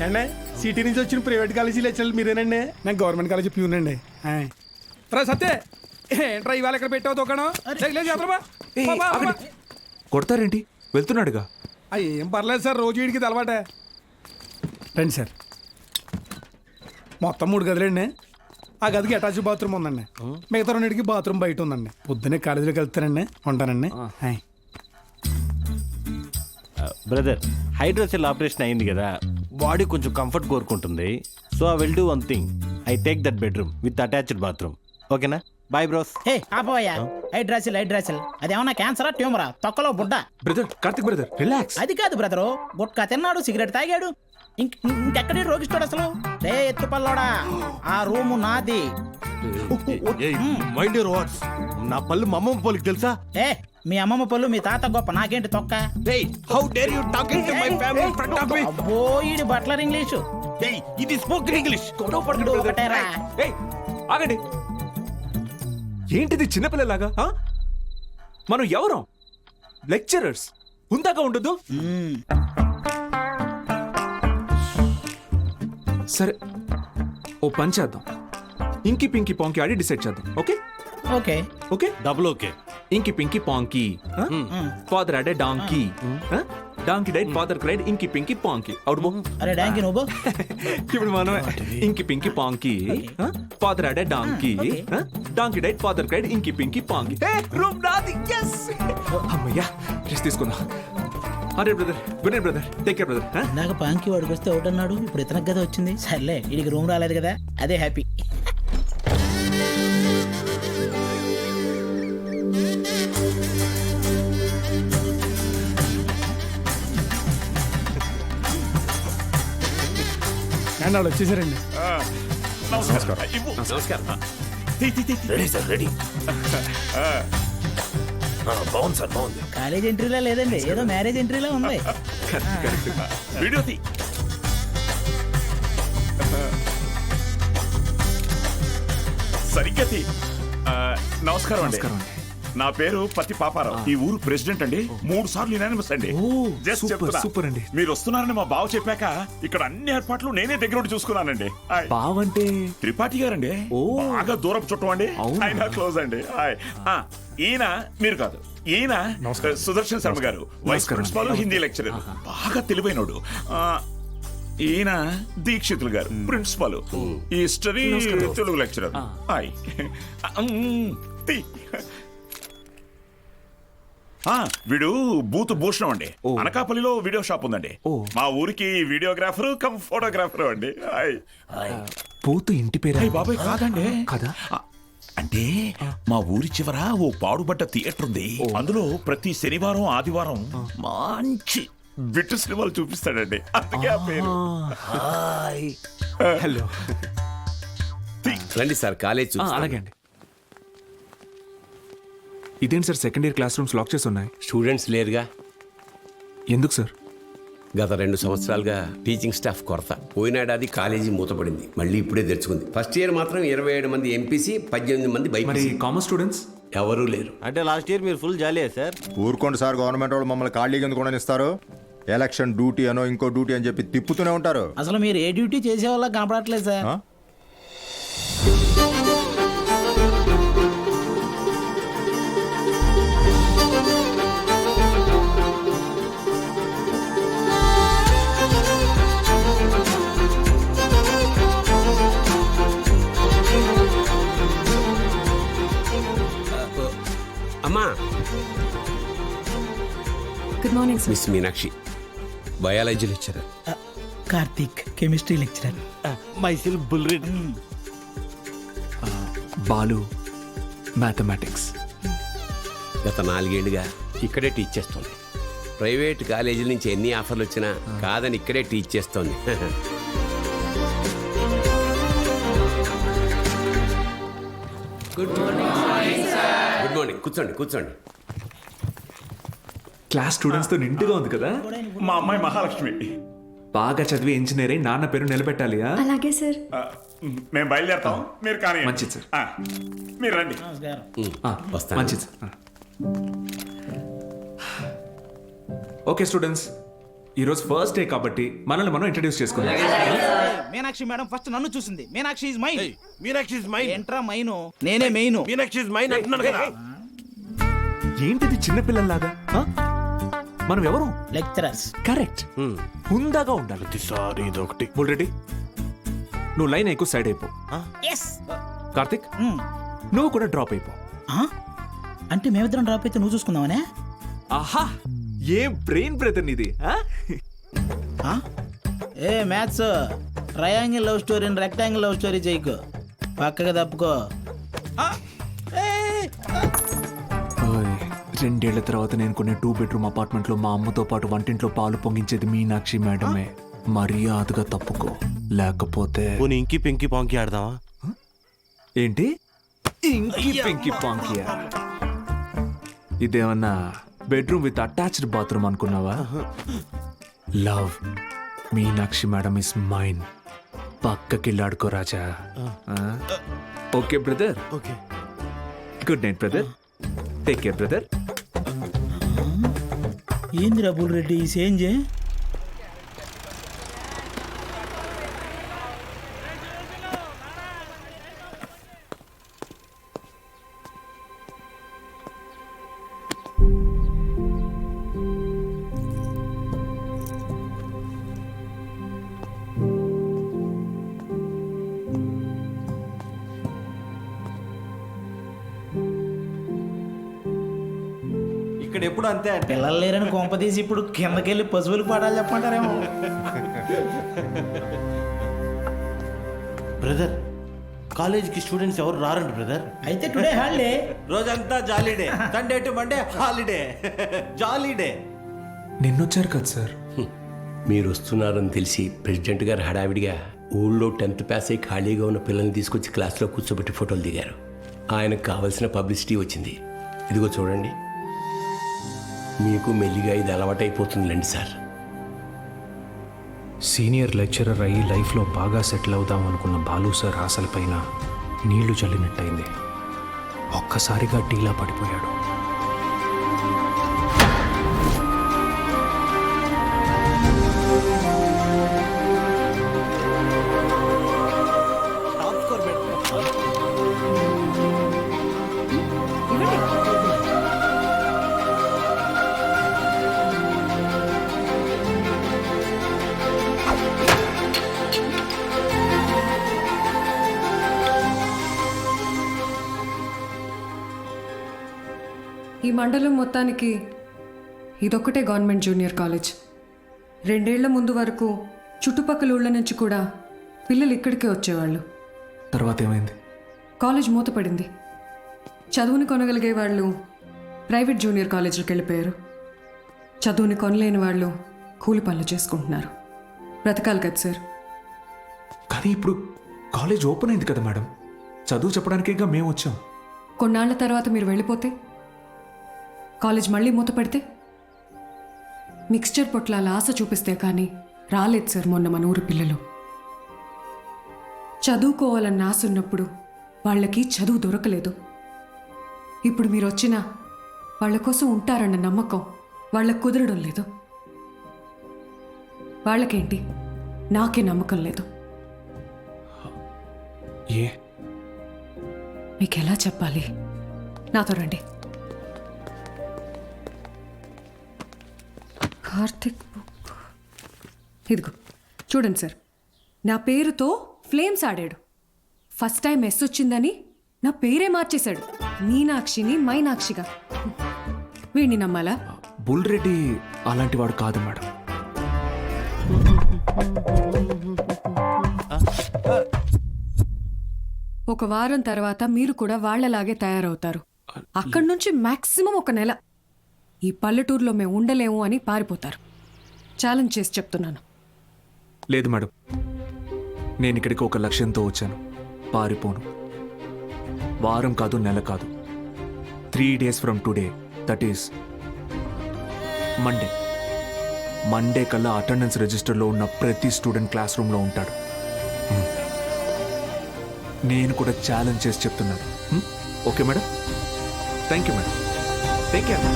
అండి సిటీ నుంచి వచ్చిన ప్రైవేట్ కాలేజీ లెక్చరర్ మీరేనండి? నేను గవర్నమెంట్ కాలేజీ ప్యూన్ అండి. రా సత్తే, ఏంట్రా ఇవాళ ఇక్కడ పెట్టావు దుకాణం? కొడతారేంటి? వెళ్తున్నాడుగా. ఏం పర్లేదు సార్, రోజు వీడికి అలవాటే. రండి సార్. మొత్తం 3 గదులండి. ఆ గదికి అటాచ్ బాత్రూమ్ ఉందండి. మిగతా 2కి బాత్రూమ్ బయట ఉందండి. పొద్దున్నే కాలేజీలోకి వెళ్తానండి. ఉంటానండి. బ్రదర్, హైడ్రోసెల్ ఆపరేషన్ అయింది కదా, బాడీ కొంచెం కంఫర్ట్ కోరుకుంటుంది. So I will do one thing, I take that bedroom with attached bathroom. ఓకేనా? Bye bros. ఏ ఆపోయా, హైడ్రాసిల్ అదేమన్నా క్యాన్సరా ట్యూమరా తొక్కలో బుడ్డ? Brother, Karthik brother, relax. అది కాదు బ్రదరు, గుట్కా తిన్నాడు, సిగరెట్ తాగాడు, ఇంకెక్కడి రోగిస్తాడు అసలు? రే ఎత్తుపల్లోడా, ఆ రూము నాది. Mind your words. నా పళ్ళు మా అమ్మమ్మ పోలికి తెలుసా? ఏ మీ అమ్మమ్మ పళ్ళు మీ తాత గొప్ప, నాకేంటి తొక్క? How dare you talking to my family in front of me? అబ్బో ఈడి బట్లర్ ఇంగ్లీషు. ఇది స్పోకెన్ ఇంగ్లీష్. ఒకటేరా. ఆగండి. ఏంటిది చిన్నపిల్లలాగా? మనం ఎవరం? లెక్చరర్స్. ఉందాక ఉండదు. సరే, ఓ పని చేద్దాం. ఇంకి పింకి పాంకి ఆడి డిసైడ్ చేద్దాం. Okay okay okay, double okay. Inky pinky ponky. Father had a donkey. Donkey died, father cried, inky pinky పాంకి. Out బో. అరే డాంకీ నువ్వు. ఇప్పుడు మనమే inky pinky ponky. Father had a donkey. Donkey died, father cried, inky pinky ponky. Room నాది. yes. అమ్మయ్యా, rest తీసుకుందాం. అరే brother, good night brother, take care brother. నాకు పాంకి వాడికి వస్తే ఒకటి అన్నాడు, ఇప్పుడు ఇతనికి కదా వచ్చింది. సర్లే, వీడికి రూమ్ రాలేదు కదా, అదే హ్యాపీ. వాళ్ళు వచ్చేసారండి. బాగుంది సార్, బాగుంది. కాలేజ్ ఎంట్రీలా లేదండి, ఏదో మ్యారేజ్ ఎంట్రీలా ఉంది. వీడియో తీ. సరిగ్గా తీ. నమస్కారం అండి. నా పేరు పత్తి పాపారావు. ఈ ఊరు ప్రెసిడెంట్ అండి. 3 సార్లు యునానిమస్ అండి. జస్ట్ చెప్తున్నా. సూపర్ అండి. మీరు వస్తున్నారని మా బావ చెప్పాక ఇక్కడ అన్ని ఏర్పాట్లు నేనే దగ్గర ఉండి చూసుకున్నానండి. బావంటే త్రిపాఠి గారండి. బాగా దూరపు చుట్టం అండి. ఆయన క్లోజ్ అండి. ఈయన మీరు కాదు, ఈయన సుదర్శన్ శర్మ గారు, వైస్ ప్రిన్సిపాల్, హిందీ లెక్చరర్, బాగా తెలివైనోడు. ఈయన దీక్షితులు గారు, ప్రిన్సిపాల్, హిస్టరీ తెలుగు లెక్చరర్. వీడు బూత్ భూషణం అండి. అనకాపల్లిలో వీడియో షాప్ ఉందండి. మా ఊరికి వీడియోగ్రాఫర్ కమ్ ఫోటోగ్రాఫర్ అండి. పోతు ఇంటి పేరు? బాబాయ్ కాదండి. కదా, అంటే మా ఊరి చివర ఓ పాడుబడ్డ థియేటర్ ఉంది. అందులో ప్రతి శనివారం ఆదివారం మంచి బిట్టు సినిమాలు చూపిస్తాడండి. అందుకే ఆ పేరు. హలో, రండి సార్, కాలేజ్. అలాగే అండి. ఇదేంటి sir, second year classrooms lock చేసి ఉన్నాయి? స్టూడెంట్స్ లేరుగా. ఎందుకు సార్? గత 2 సంవత్సరాలుగా టీచింగ్ స్టాఫ్ కొరత. పోయినాడాది కాలేజీ మూతపడింది, మళ్ళీ ఇప్పుడే తెరుచుకుంది. ఫస్ట్ ఇయర్ మాత్రం 27 మంది ఎంపీసీ, 18 మంది మరి బైపీసీ. కామర్స్ స్టూడెంట్స్ ఎవరూ లేరు. అంటే లాస్ట్ ఇయర్ మీరు ఫుల్ జాలీయా సార్? ఊరుకోండి సార్, గవర్నమెంట్ వాళ్ళు మమ్మల్ని ఖాళీగా ఎందుకు ఇస్తారు? ఎలక్షన్ డ్యూటీ అనో ఇంకో డ్యూటీ అని చెప్పి తిప్పుతూనే ఉంటారు. అసలు మీరు ఏ డ్యూటీ చేసే వాళ్ళ కనపడట్లేదు సార్. అమ్మా, good morning sir. Miss Meenakshi, biology lecturer. Karthik, chemistry lecturer. మైసిల్ బుల్రెడ్. బాలు, మ్యాథమెటిక్స్. గత 4 ఏళ్లుగా ఇక్కడే టీచ్ చేస్తోంది. ప్రైవేట్ కాలేజీల నుంచి ఎన్ని ఆఫర్లు వచ్చినా కాదని ఇక్కడే టీచ్ చేస్తోంది. Good morning. Good morning. కూర్చోండి కూర్చోండి. క్లాస్ స్టూడెంట్స్ తో నిండుగా ఉంది కదా. మా అమ్మాయి మహాలక్ష్మి. బాగా చదివి ఇంజనీర్ అయి నాన్న పేరు నిలబెట్టాలి. అలాగే సార్. మేము బయలుదేరుతాం, మీరు కానీ. మంచిది సార్. మీరు రండి. వస్తాను. మంచిది సార్. ఓకే స్టూడెంట్స్, ఈరోజు ఫస్ట్ డే కాబట్టి మనల్ని మనం ఇంట్రడ్యూస్ చేసుకుందాం. మీనాక్షి మేడం ఫస్ట్ నన్ను చూసింది. Meenakshi is mine. Meenakshi is mine. ఏంట్రా మైను? నేనే మెయిన్. మీనాక్షి ఇస్ మైన్ అంటున్నాను కదా. ఏంటిది చిన్నపిల్లల్లాగా? ఆ? మనం ఎవరు? లెక్చరర్స్. కరెక్ట్. హుందాగా ఉండాలి. ప్రతిసారి ఇదొకటి. ఆల్రెడీ నువ్వు లైన్ ఎక్కువ సైడ్ అయిపో. ఎస్. కార్తిక్ నువ్వు కూడా డ్రాప్ అయిపో. అంటే మేమిద్దరం డ్రాప్ అయితే నువ్వు చూసుకుందామనే? ఆహా ఏం బ్రెయిన్ బ్రదర్ నీది. ఏ మ్యాథ్స్ ట్రయాంగిల్ లవ్ స్టోరీని రెక్టాంగిల్ లవ్ స్టోరీ చేయకు, పక్కగా తప్పుకో. ఓయ్, 2 ఏళ్ల తర్వాత నేను కొనే 2 బెడ్రూమ్ అపార్ట్మెంట్ లో మా అమ్మతో పాటు వంటింట్లో పాలు పొంగించేది మీనాక్షి మేడమే. మర్యాదగా తప్పుకో, లేకపోతే పోనీ ఇంకి పెంకి పాంకి ఆడదామా? ఏంటి ఇంకి పెంకి పాంకియా? ఇదేమన్నా బెడ్రూమ్ విత్ అటాచ్డ్ బాత్రూమ్ అనుకున్నావా? Love Meenakshi madam is mine. పక్కకిల్లాడుకో రాజా. Okay brother. Okay. Good night brother. Take care brother. ఏంది రబుల్ రెడ్డి ఈ సేంజే? ఇక్కడ ఎప్పుడు అంతే అంటే పిల్లలు లేరని కొంపదీసి ఇప్పుడు కిందకెళ్ళి పశువులకు పాడాలి చెప్పంటారేమో. బ్రదర్, కాలేజీకి స్టూడెంట్స్ ఎవరు రారండి బ్రదర్. అయితే టుడే హాలిడే. రోజంతా jolly day. Sunday to Monday holiday. Jolly day. నిన్నొచ్చారు కదా సార్. మీరు వస్తున్నారని తెలిసి ప్రెసిడెంట్ గారు హడావిడిగా ఊళ్ళో 10th పాస్ అయి ఖాళీగా ఉన్న పిల్లల్ని తీసుకొచ్చి క్లాస్లో కూర్చోబెట్టి ఫోటోలు దిగారు. ఆయనకు కావలసిన పబ్లిసిటీ వచ్చింది. ఇదిగో చూడండి, మీకు మెల్లిగా ఇది అలవాటైపోతుందిలేండి సార్. సీనియర్ లెక్చరర్ అయ్యి లైఫ్లో బాగా సెటిల్ అవుదాం అనుకున్న బాలు సార్ ఆశలపైన నీళ్లు చల్లినట్టయింది. ఒక్కసారిగా టీలా పడిపోయాడు. ఈ మండలం మొత్తానికి ఇదొక్కటే గవర్నమెంట్ జూనియర్ కాలేజ్. 2 ఏళ్ల ముందు వరకు చుట్టుపక్కల ఊళ్ళ నుంచి కూడా పిల్లలు ఇక్కడికే వచ్చేవాళ్ళు. తర్వాత ఏమైంది? కాలేజ్ మూతపడింది. చదువుని కొనగలిగే వాళ్ళు ప్రైవేట్ జూనియర్ కాలేజీలకు వెళ్ళిపోయారు. చదువుని కొనలేని వాళ్ళు కూలి పనులు చేసుకుంటున్నారు. బ్రతకాలి కదా సార్. కానీ ఇప్పుడు కాలేజ్ ఓపెన్ అయింది కదా మేడం. చదువు చెప్పడానికేగా మేము వచ్చాం. కొన్నాళ్ల తర్వాత మీరు వెళ్ళిపోతే, కాలేజ్ మళ్ళీ మూతపడితే, మిక్స్చర్ పొట్లాల ఆశ చూపిస్తే కానీ రాలేదు సార్ మొన్న మన ఊరు పిల్లలు. చదువుకోవాలన్న ఆశ ఉన్నప్పుడు వాళ్ళకి చదువు దొరకలేదు. ఇప్పుడు మీరు వచ్చినా వాళ్ళ కోసం ఉంటారన్న నమ్మకం వాళ్ళకు కుదరడం లేదు. వాళ్ళకేంటి, నాకే నమ్మకం లేదు. ఏ మీకు ఎలా చెప్పాలి? నాతో రండి. కార్తిక్ బుక్ ఇదిగో చూడండి సార్. నా పేరుతో ఫ్లేమ్స్ ఆడాడు. ఫస్ట్ టైం ఎస్ వచ్చిందని నా పేరే మార్చేశాడు. మీనాక్షిని మైనాక్షిగా. వీడిని నమ్మాలా? బుల్ రెడ్డి అలాంటి వాడు కాదు మేడం. ఒక వారం తర్వాత మీరు కూడా వాళ్లలాగే తయారవుతారు. అక్కడి నుంచి మాక్సిమం 1 నెల ఈ పల్లెటూరులో మేము ఉండలేము అని పారిపోతారు. ఛాలెంజ్ చేసి చెప్తున్నాను. లేదు మేడం, నేను ఇక్కడికి ఒక లక్ష్యంతో వచ్చాను. పారిపోను. వారం కాదు, నెల కాదు, 3 days from today, that is Monday కల్లా అటెండెన్స్ రిజిస్టర్లో ఉన్న ప్రతి స్టూడెంట్ క్లాస్ రూమ్లో ఉంటాడు. నేను కూడా ఛాలెంజ్ చేసి చెప్తున్నాను. Okay madam? Thank you madam. Take care.